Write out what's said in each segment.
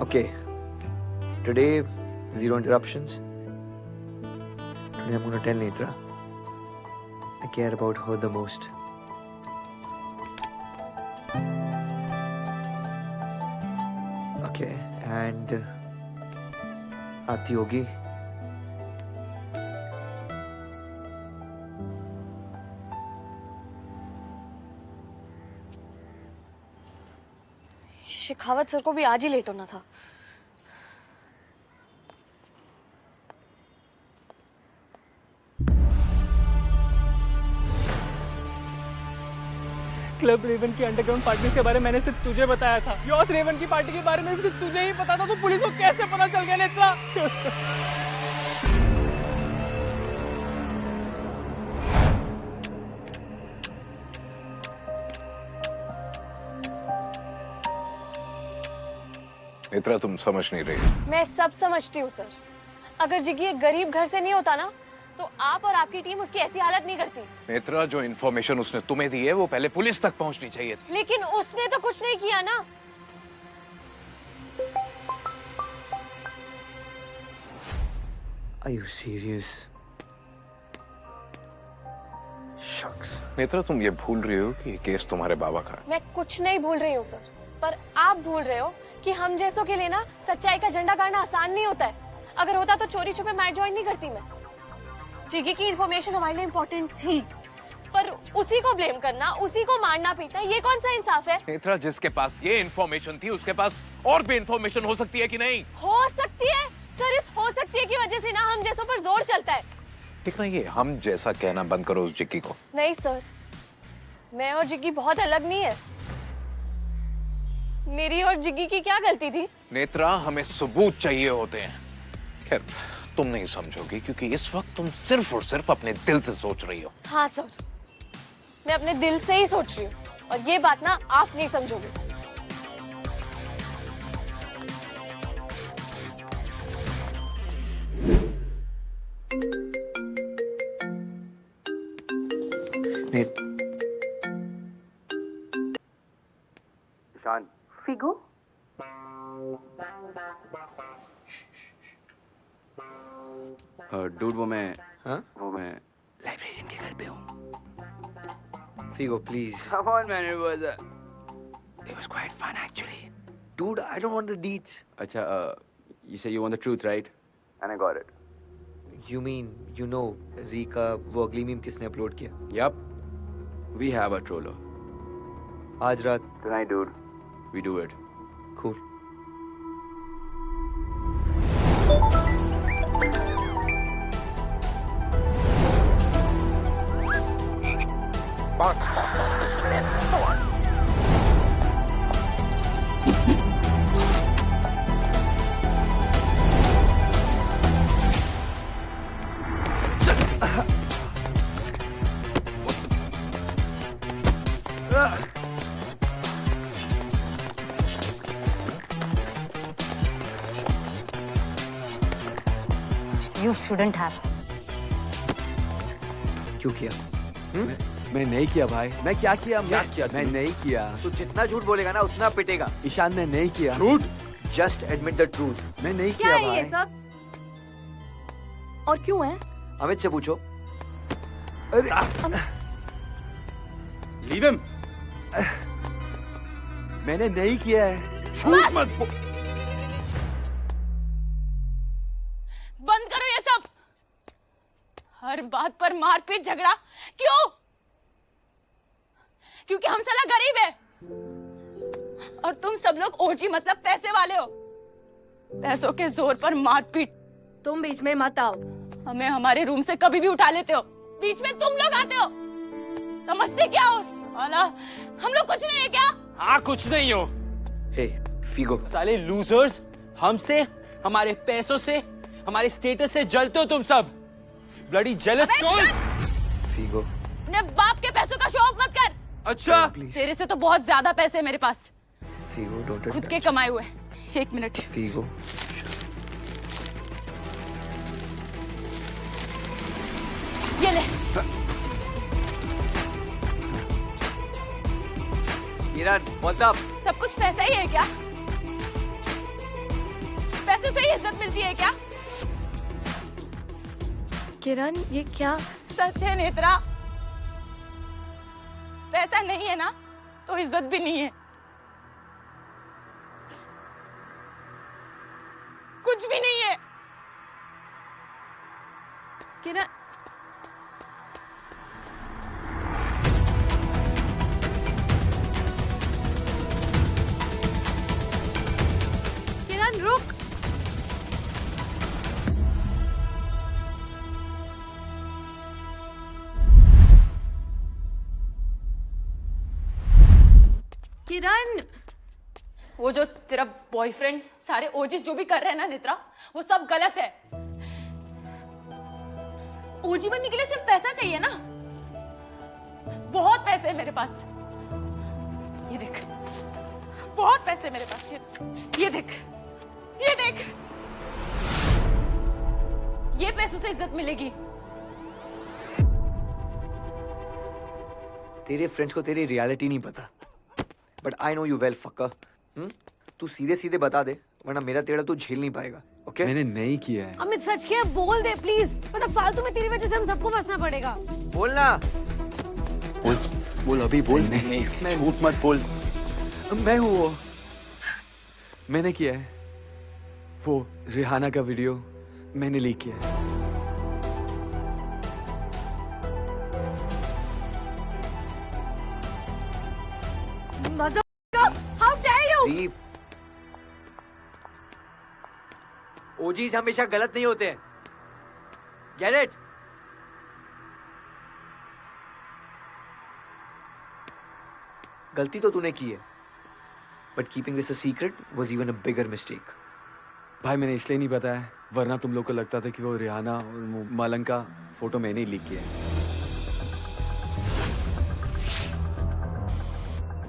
Okay. Today, zero interruptions. Today I'm gonna tell Netra I care about her the most. Okay, and Aati hogi. Shekhawat sir को भी आज ही late होना था। Club Raven की underground party के बारे में मैंने सिर्फ तुझे बताया था। यॉस रेवन की पार्टी के बारे में भी सिर्फ तुझे ही पता था, तो पुलिस को कैसे पता चल गया नेत्रा? नेत्रा, तुम समझ नहीं रही। मैं सब समझती हूँ सर। अगर जिग्गी एक गरीब घर से नहीं होता ना, तो आप और आपकी टीम उसकी ऐसी हालत नहीं करती। नेत्रा, जो इन्फॉर्मेशन उसने तुम्हें दी है वो पहले पुलिस तक पहुंचनी चाहिए थी। लेकिन उसने तो कुछ नहीं किया ना। Are you serious? Shucks. Netra, तुम ये भूल रही हो कि ये केस तुम्हारे बाबा का है। मैं कुछ नहीं भूल रही हूँ सर, पर आप भूल रहे हो कि हम जैसों के लिए ना सच्चाई का झंडा गाड़ना आसान नहीं होता है। अगर होता तो चोरी छुपे मैच ज्वाइन नहीं करती मैं। जिग्गी की इन्फॉर्मेशन हमारे लिए इम्पोर्टेंट थी, पर उसी को ब्लेम करना, उसी को मारना पीटना, ये कौन सा इंसाफ है? नेत्रा, जिसके पास ये इन्फॉर्मेशन थी उसके पास और भी इन्फॉर्मेशन हो सकती है कि नहीं? हो सकती है सर, इस हो सकती है की वजह से ना हम जैसों पर जोर चलता है। देखना, ये हम जैसा कहना बंद करो उस जिक्की को। नहीं सर, मैं और जिग्गी बहुत अलग नहीं है। मेरी और जिग्गी की क्या गलती थी? नेत्रा, हमें सबूत चाहिए होते हैं। खैर, तुम नहीं समझोगी क्योंकि इस वक्त तुम सिर्फ और सिर्फ अपने दिल से सोच रही हो। हाँ सर, मैं अपने दिल से ही सोच रही हूँ, और ये बात ना आप नहीं समझोगे। Neth. ईशान, फिगो, डूड वो मैं लाइब्रेरियन के घर पे हूँ। Figo, please. Come on man, it was quite fun actually. Dude, I don't want the deets. अच्छा, you say you want the truth, right? And I got it. You mean, you know, Rika वो अगली meme किसने upload किया? Yup. We have a troller. आज रात. Tonight, dude. We do it. Cool. you shouldn't have. क्यों किया? मैं नहीं किया भाई। मैं क्या किया? मैं नहीं किया। तू जितना झूठ बोलेगा ना उतना पिटेगा। ईशान, मैं नहीं किया। झूठ? Just admit the truth. मैं नहीं क्या किया है ये भाई। सब? और क्यों है? अमित से पूछो। Leave him. मैंने नहीं किया है। झूठ मत बोल। बंद करो ये सब। हर बात पर मारपीट झगड़ा क्यों? क्योंकि हम साला गरीब है और तुम सब लोग ओजी मतलब पैसे वाले हो। पैसों के जोर पर मारपीट। तुम बीच में मत आओ। हमें हमारे रूम से कभी भी उठा लेते हो, बीच में तुम लोग आते हो। समझते क्या हो साला? हम लोग कुछ नहीं है क्या? हाँ, कुछ नहीं हो। Hey, Figo. साले लूजर्स, हमसे, हमारे पैसों से, हमारे स्टेटस से जलते हो तुम सब। Bloody jealous soul. Figo. अपने बाप के पैसों का शो ऑफ मत कर। अच्छा, Please. तेरे से तो बहुत ज्यादा पैसे है मेरे पास, Figo, don't खुद touch. के कमाए हुए। एक मिनट। Figo. ये ले। किरण, what's up? सब कुछ पैसा ही है क्या? पैसे से ही इज्जत मिलती है क्या? किरण ये क्या? सच है नेत्रा, पैसा नहीं है ना तो इज्जत भी नहीं है, कुछ भी नहीं है। किरण किरण रुक। किरण वो जो तेरा बॉयफ्रेंड सारे ओजीज जो भी कर रहे हैं ना नेत्रा, वो सब गलत है। ओजी बनने के लिए सिर्फ पैसा चाहिए ना, बहुत पैसे है मेरे पास, ये देख, बहुत पैसे मेरे पास, ये देख, ये देख, ये पैसों से इज्जत मिलेगी। तेरे फ्रेंड्स को तेरी रियलिटी नहीं पता, but I know you well fucker. तू सीधे सीधे बता दे, वरना मेरा तेरा तू झेल नहीं पाएगा। ओके मैंने नहीं किया है। अमित सच क्या बोल दे प्लीज, वरना फालतू में तेरी वजह से हम सबको फंसना पड़ेगा। बोलना। बोल बोल अभी बोल। नहीं झूठ मत बोल। मैं हूँ वो, मैंने किया है। वो रिहाना का वीडियो मैंने लीक किया है। How dare you? Deep, OGs हमेशा गलत नहीं होते हैं। Get it? गलती तो तूने की है, but keeping this a secret was even a bigger mistake. भाई मैंने इसलिए नहीं बताया, वरना तुम लोग को लगता था कि वो रिहाना और मलंग का फोटो मैंने ही लीक किया है।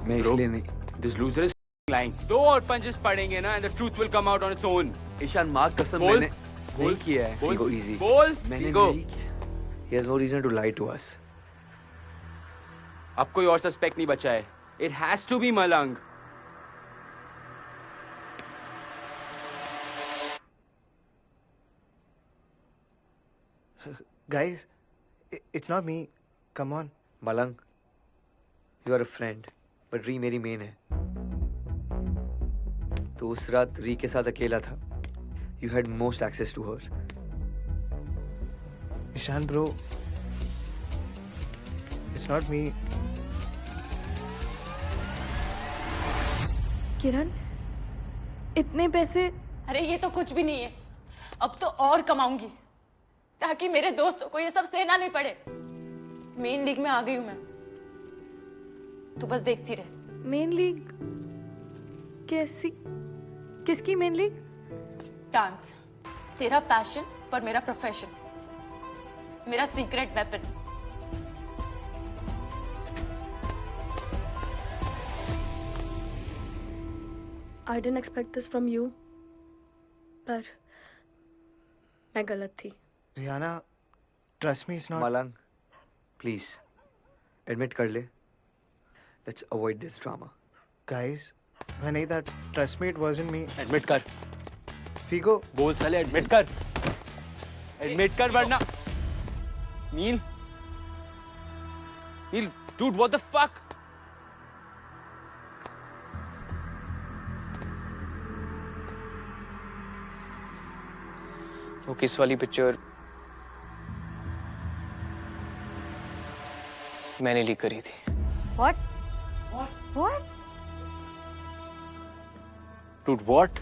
मैं इसलिए नहीं। This loser is lying. 2 और punches पड़ेंगे ना, and the truth will come out on its own. Ishan माँ कसम बोल, मैंने नहीं किया है। बोल, Go easy. बोल, मैंने go. नहीं किया। He has no reason to lie to us. अब कोई और सस्पेक्ट नहीं बचा है. It has to be Malang. Guys, it's not me. Come on. Malang, you are a friend, but री मेरी मेन है। तो उस रात री के साथ अकेला था। You had most access to her. Ishan bro, it's not me. किरण इतने पैसे? अरे ये तो कुछ भी नहीं है, अब तो और कमाऊंगी ताकि मेरे दोस्तों को ये सब सहना नहीं पड़े। मेन लीग में आ गई हूं मैं, तू बस देखती रह। Main league? कैसी? किसकी मेन लीग? डांस, तेरा पैशन पर मेरा प्रोफेशन, मेरा secret weapon. I didn't expect this from you, पर मैं गलत थी। Rihanna, trust me, it's not. Malang, please, admit कर ले। Let's avoid this drama. Guys, मैं नहीं था. Trust me, it wasn't me. Admit कर. Figo, बोल साले, admit कर. Admit कर वरना. नील. नील, dude, what the fuck? वो किस वाली पिक्चर मैंने लीक करी थी। What? What? Dude, what?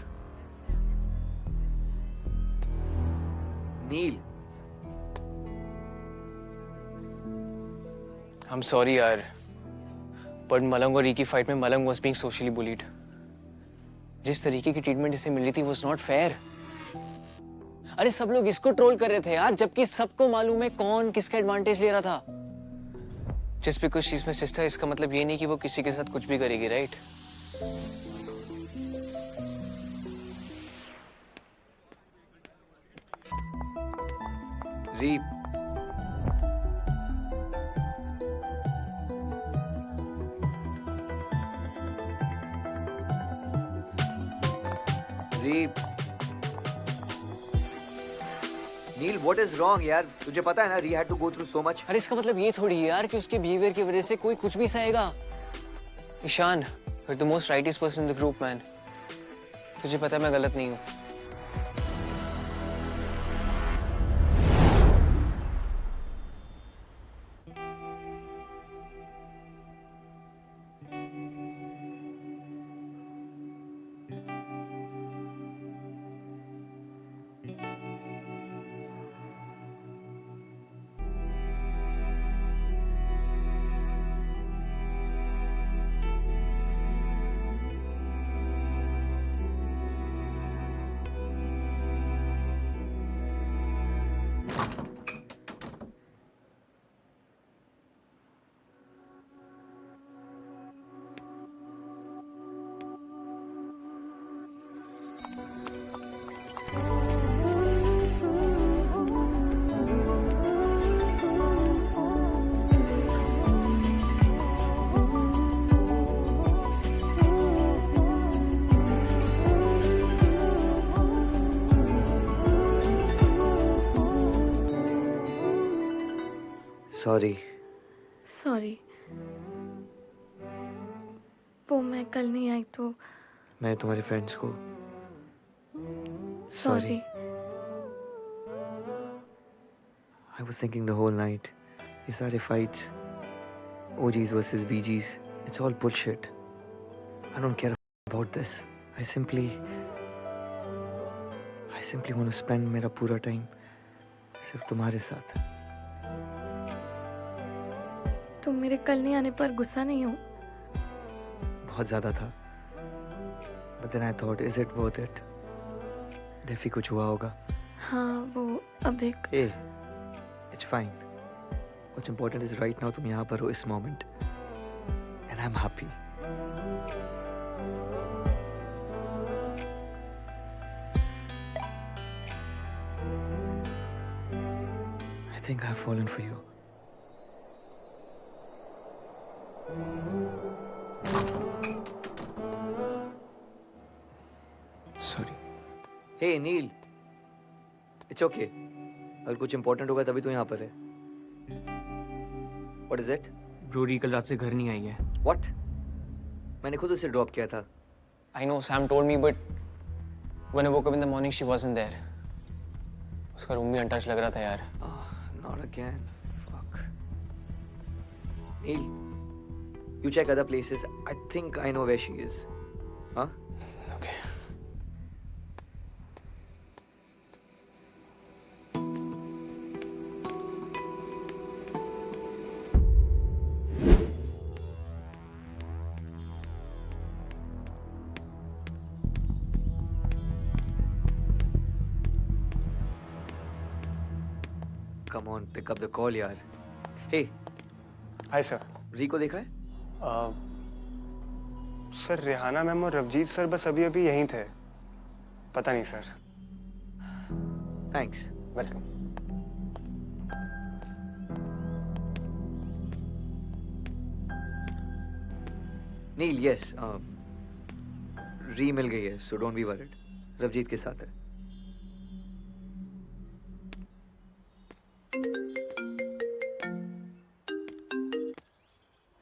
Nil, I'm sorry यार, पर मलंग और री की फाइट में मलंग was being socially bullied. जिस तरीके की ट्रीटमेंट इसे मिली थी was not fair. अरे सब लोग इसको ट्रोल कर रहे थे यार, जबकि सबको मालूम है कौन किसका एडवांटेज ले रहा था। Just because she's my sister, इसका मतलब ये नहीं कि वो किसी के साथ कुछ भी करेगी, राइट? री, री, नील व्हाट इज रॉन्ग यार? तुझे पता है ना री had to go through so much. अरे इसका मतलब ये थोड़ी है यार कि उसके बिहेवियर की वजह से कोई कुछ भी सहेगा. Ishaan, you are the most rightest person in the group man. तुझे पता है मैं गलत नहीं हूँ. सॉरी. सॉरी. वो मैं कल नहीं आई तो मैंने तुम्हारे फ्रेंड्स को sorry. I was thinking the whole night. ये सारे fights, OGs versus BGs, it's all bullshit. I don't care about this. I simply want to spend मेरा पूरा time सिर्फ तुम्हारे साथ. तुम मेरे कल नहीं आने पर गुस्सा नहीं हो? बहुत ज़्यादा था. But then I thought, is it worth it? DeFi कुछ हुआ होगा. हाँ वो अब एक Hey, it's fine. What's important is right now तुम यहाँ पर हो इस moment. And I'm happy. I think I've fallen for you. Sorry. Hey Neil, it's okay. अगर कुछ important होगा तभी तो यहाँ पर है. What is it? ब्रोरी कल रात से घर नहीं आई है. What? मैंने खुद उसे ड्रॉप किया था. I know Sam told me, but when I woke up in the morning, she wasn't there. उसका रूम भी अनटच लग रहा था यार. Not again. Fuck. Neil, you check other places. I think I know where she is. Huh? Okay. Come on, pick up the call, यार. Hey, hi sir. री को देखा है? सर रेहाना मैम और रवजीत सर बस अभी अभी यहीं थे. पता नहीं sir. Thanks. Welcome. Neil, yes. री मिल गई है, so don't be worried. रवजीत के साथ है.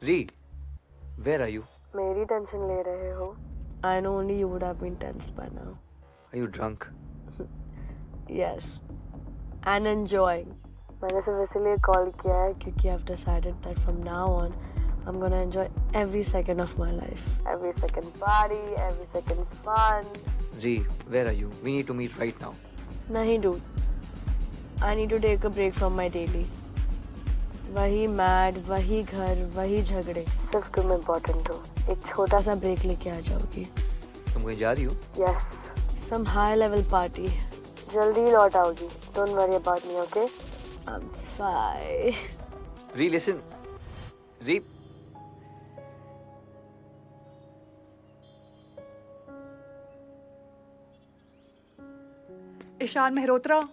री, where are you? मेरी टेंशन ले रहे हो? I know only you would have been tense by now. Are you drunk? Yes. And enjoying. मैंने सिर्फ इसलिए कॉल किया है क्योंकि I've decided that from now on I'm gonna enjoy every second of my life. Every second party, every second fun. Ri, where are you? We need to meet right now. नहीं dude. I need to take a break from my daily. वही mad, वही घर, वही झगड़े. सिर्फ तुम important हो. एक छोटा सा ब्रेक लेके आ जाओगी. तुम कहीं जा रही हो? Yes. Some high level party. जल्दी लौट आओगी. Don't worry about me, okay? I'm fine. Ri, listen. Ri. Ishan Mehrotra.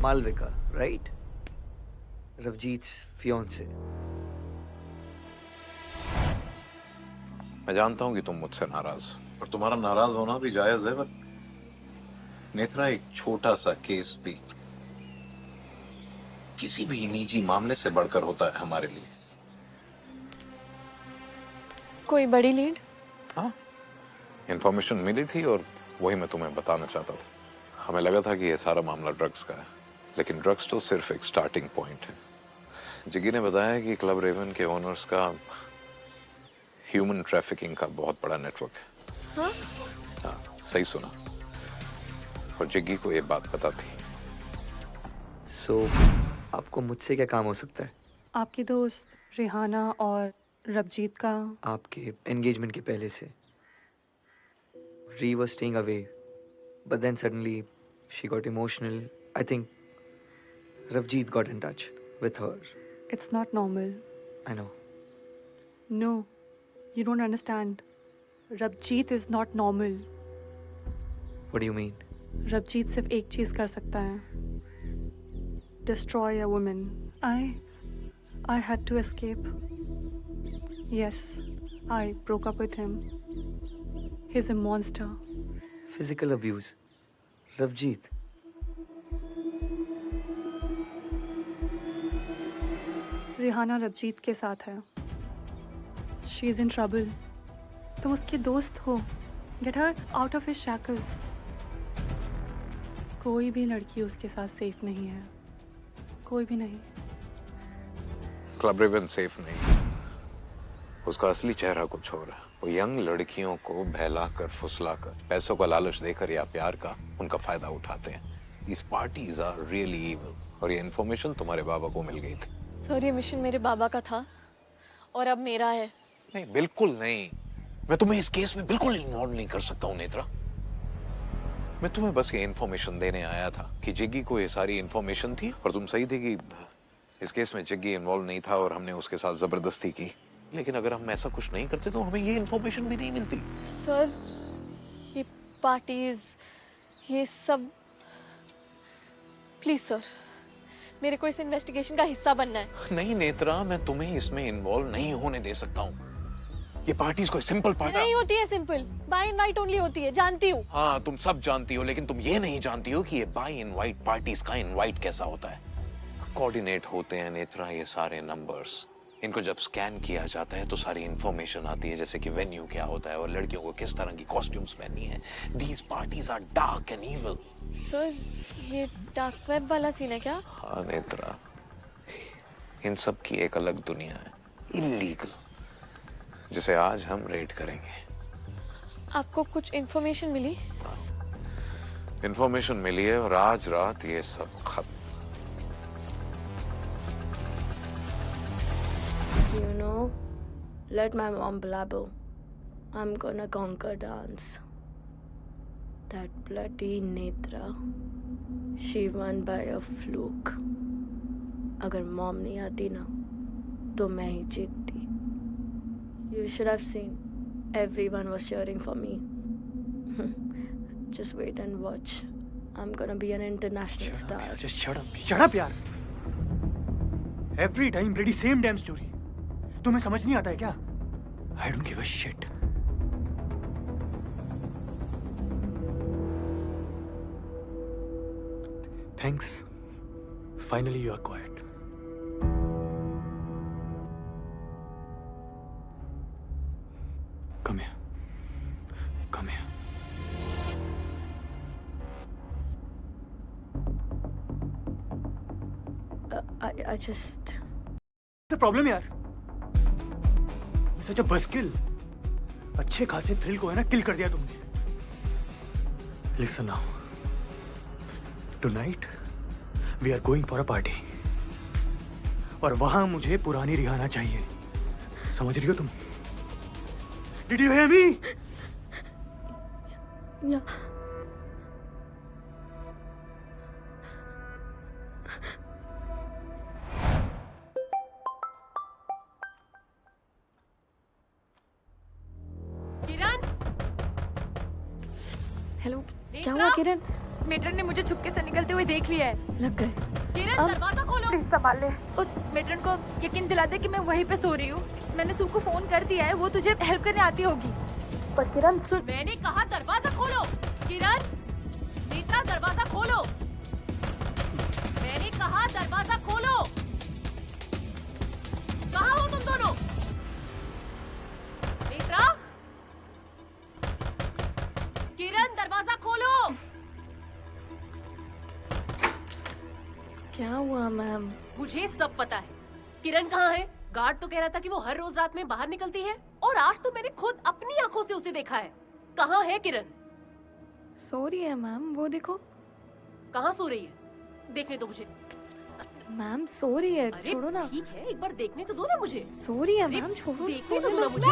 Malvika, right? Ravjeet's fiance. मैं जानता हूं कि तुम मुझसे नाराज और तुम्हारा नाराज होना भी जायज है, पर नेत्रा, एक छोटा सा केस भी किसी भी निजी मामले से बढ़कर होता है हमारे लिए। कोई बड़ी लीड? हाँ, इंफॉर्मेशन मिली थी और वही मैं तुम्हें बताना चाहता था। हमें लगा था कि ये सारा मामला ड्रग्स का है, लेकिन ड्रग्स तो सिर्फ एक स्टार्टिंग पॉइंट है। जिगी ने बताया कि क्लब रेवन के ओनर्स का ह्यूमन ट्रैफिकिंग का बहुत बड़ा नेटवर्क है। हाँ? हाँ, सही सुना। और जिग्गी को ये बात पता थी। सो आपको मुझसे क्या काम हो सकता है? आपकी दोस्त रिहाना और रबजीत का आपके एंगेजमेंट के पहले से री was staying away, but then suddenly she got emotional. I think Ravjeet got in touch with her. It's not normal. I know. No, you don't understand. Rabjeet is not normal. What do you mean? Rabjeet सिर्फ एक चीज कर सकता है, destroy a woman. I had to escape. Yes, I broke up with him. He is a monster. Physical abuse. Ravjeet. Rihanna Rabjeet के साथ है. She is in trouble. तुम उसकी दोस्त हो. Get her out of his shackles. कोई भी लड़की उसके साथ सेफ नहीं है. कोई भी नहीं. क्लब रेवन सेफ नहीं। उसका असली चेहरा कुछ और है। वो यंग लड़कियों को बहलाकर, फुसलाकर, पैसों का लालच देकर या प्यार का उनका फायदा उठाते हैं। These parties are really evil। और ये इन्फॉर्मेशन तुम्हारे बाबा को मिल गई थी। सर, ये मिशन मेरे बाबा का था और अब मेरा है। नहीं, बिल्कुल नहीं। मैं तुम्हें इस केस में बिल्कुल इन्वॉल्व नहीं कर सकता हूँ नेत्रा। मैं तुम्हें बस ये इन्फॉर्मेशन देने आया था कि जिग्गी को ये सारी इन्फॉर्मेशन थी और तुम सही थे कि इस केस में जिग्गी इन्वॉल्व नहीं था और हमने उसके साथ जबरदस्ती की। लेकिन अगर हम ऐसा कुछ नहीं करते तो हमें ये इन्फॉर्मेशन भी नहीं मिलती। सर, ये पार्टीज, ये सब, प्लीज सर, मेरे को इस इन्वेस्टिगेशन का हिस्सा बनना है। नहीं नेत्रा, मैं तुम्हें इसमें इन्वॉल्व नहीं होने दे सकता हूँ। ये पार्टीज कोई सिंपल पार्टी नहीं होती है। सिंपल बाय इनवाइट ओनली होती है, जानती हूँ। हाँ, तुम सब जानती हो, लेकिन तुम ये नहीं जानती हो कि ये बाय इनवाइट पार्टीज का इनवाइट कैसा होता है। कोऑर्डिनेट होते हैं नेत्रा ये सारे नंबर्स। इनको जब स्कैन किया जाता है तो सारी इंफॉर्मेशन आती है, जैसे कि वेन्यू क्या होता है और लड़कियों को किस तरह की कॉस्ट्यूम्स पहननी है। These parties are dark and evil। Sir, ये डार्क वेब वाला सीन है क्या? हाँ नेत्रा, इन सब की एक अलग दुनिया है, इलीगल, जिसे आज हम रेड करेंगे। आपको कुछ इंफॉर्मेशन मिली? इंफॉर्मेशन मिली है और आज रात ये सब खत्म। You know, let my mom blabber. I'm gonna conquer dance. That bloody Netra. She won by a fluke. अगर mom नहीं आती ना, तो मैं ही जीतती. You should have seen. Everyone was cheering for me. Just wait and watch. I'm gonna be an international star. Just shut up. Shut up, यार. Every time bloody same damn story. तुम्हें समझ नहीं आता है क्या? I don't give a shit. Thanks. Finally you are quiet. Come here. Come here. I just... What's the problem यार? Such a buzzkill. अच्छे खासे थ्रिल को है ना किल कर दिया तुमने. Listen now. Tonight we are going for a party. और वहां मुझे पुरानी रिहाना चाहिए. समझ रही हो तुम? Did you hear me? Yeah. Hello, क्या हुआ किरण? मेट्रन ने मुझे छुपके से निकलते हुए देख लिया है. लग गए. किरण, दरवाजा खोलो. प्लीज संभाल ले. उस मेट्रन को यकीन दिला दे कि मैं वहीं पे सो रही हूँ. मैंने सू को फोन कर दिया है, वो तुझे हेल्प करने आती होगी। पर किरण सुन, मैंने कहा दरवाजा खोलो। किरण, नेत्रा दरवाजा खोलो। मैंने कहा दरवाजा खोलो। कहाँ हो तुम दोनों? नेत्रा, किरण दरवाजा खोलो। क्या हुआ मैम? मुझे सब पता है। किरण कहाँ है? गार्ड तो कह रहा था कि वो हर रोज रात में बाहर निकलती है, और आज तो मैंने खुद अपनी आंखों से उसे देखा है। कहाँ है किरण? सो रही है मैम, वो देखो। कहाँ सो रही है? देखने दो मुझे। मैम सो रही है, अरे छोड़ो ना। ठीक है, एक बार देखने तो दो ना मुझे। सो रही है अरे, मैम, छोड़ो। देखने तो सोने दो ना दो। मुझे।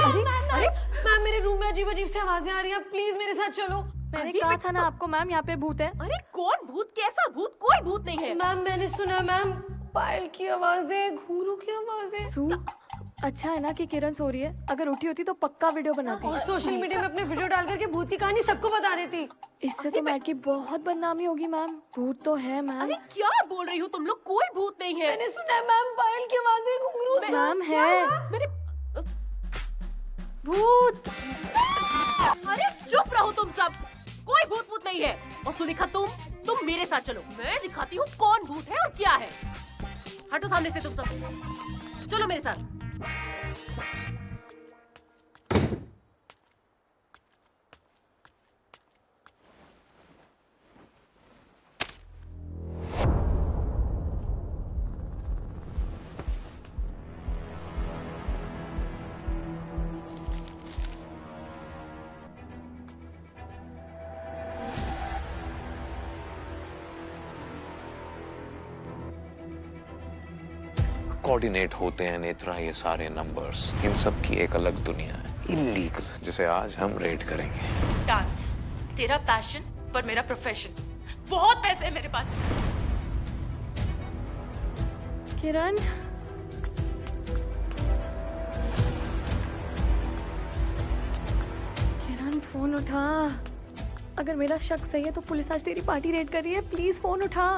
अरे मैम मेरे रूम में अजीब अजीब से आवाजें आ रही हैं, प्लीज मेरे साथ चलो। मैंने अरे, कहा था ना आपको मैम, यहाँ पे भूत है। अरे कौन भूत? कैसा भूत? कोई भूत नहीं है। मैम मैंने सुना मैम, पायल की आवाजें, घुंघरू की आवाजें। सू, अच्छा है ना कि किरण सो रही है। अगर उठी होती तो पक्का वीडियो बनाती। और सोशल मीडिया में अपने वीडियो डाल करके भूत की कहानी सबको बता देती। इससे तो मैट की बहुत बदनामी होगी मैम। भूत तो है मैम। अरे क्या बोल रही हो तुम लोग? कोई भूत नहीं है। मैंने सुना है मैम, पायल की आवाजें, घुंघरू सब। मैम है मेरे भूत। अरे चुप रहो तुम सब। कोई भूत भूत नहीं है। और सुनिखा, तुम मेरे साथ चलो, मैं दिखाती हूँ कौन भूत है और क्या है। हटो सामने से तुम सब, चलो मेरे साथ। कोऑर्डिनेट होते हैं नेत्रा ये सारे नंबर्स। इन सब की एक अलग दुनिया है, इलीगल, जिसे आज हम रेड करेंगे। डांस तेरा पैशन पर मेरा प्रोफेशन। बहुत पैसे है मेरे पास। किरण, किरण फोन उठा। अगर मेरा शक सही है तो पुलिस आज तेरी पार्टी रेड कर रही है। प्लीज फोन उठा।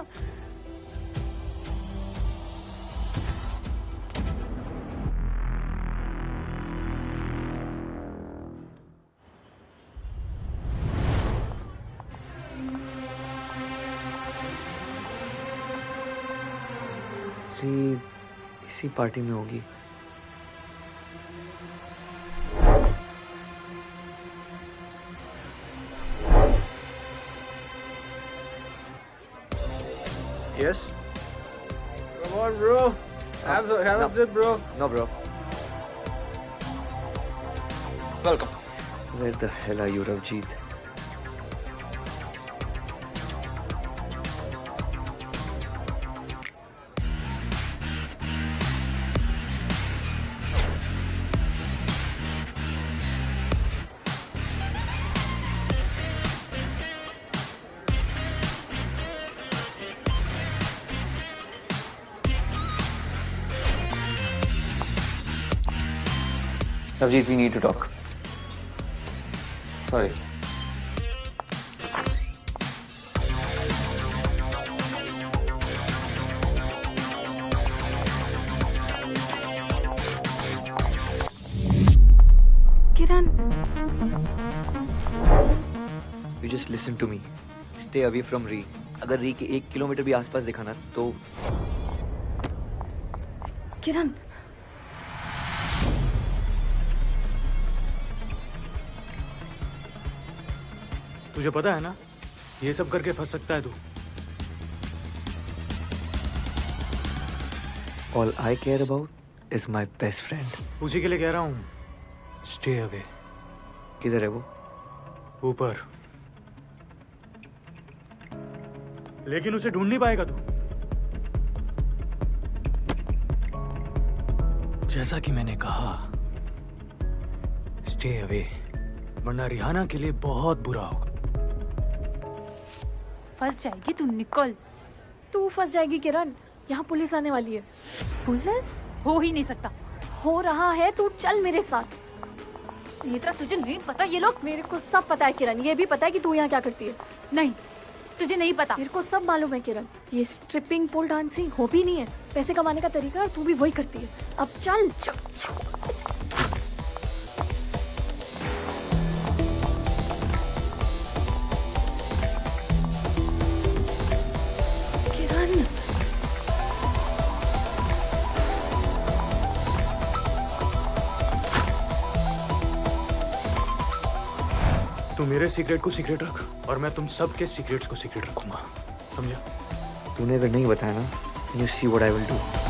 री इसी पार्टी में होगी। Yes. Come on, bro. Have a sip, bro. No, bro. Welcome. Where the hell are you, Ravjeet? Ravjeet, we need to talk. Sorry. Kiran, You just listen to me. Stay away from Ree. अगर री के 1 kilometre भी आसपास दिखा ना तो किरण, तुझे पता है ना, ये सब करके फंस सकता है तू। all I care about is my best friend. उसी के लिए कह रहा हूँ, स्टे अवे। किधर है वो? ऊपर। लेकिन उसे ढूंढ नहीं पाएगा तू। जैसा कि मैंने कहा, स्टे अवे, वरना रिहाना के लिए बहुत बुरा होगा। फंस जाएगी तू, निकल। तू फंस जाएगी किरण। यहाँ पुलिस आने वाली है। पुलिस? हो ही नहीं सकता। हो रहा है, तू चल मेरे साथ। नेत्रा, तुझे नहीं पता ये लोग? मेरे को सब पता है किरण, ये भी पता है कि तू यहाँ क्या करती है। नहीं, तुझे नहीं पता। मेरे को सब मालूम है किरण, ये स्ट्रिपिंग पोल डांसिंग हॉबी नहीं है, पैसे कमाने का तरीका, और तू भी वही करती है। अब चल चल चल। किरण, तू मेरे सीक्रेट को सीक्रेट रख और मैं तुम सबके सीक्रेट्स को सीक्रेट रखूंगा, समझा? तूने अगर नहीं बताया ना, you see what I will do.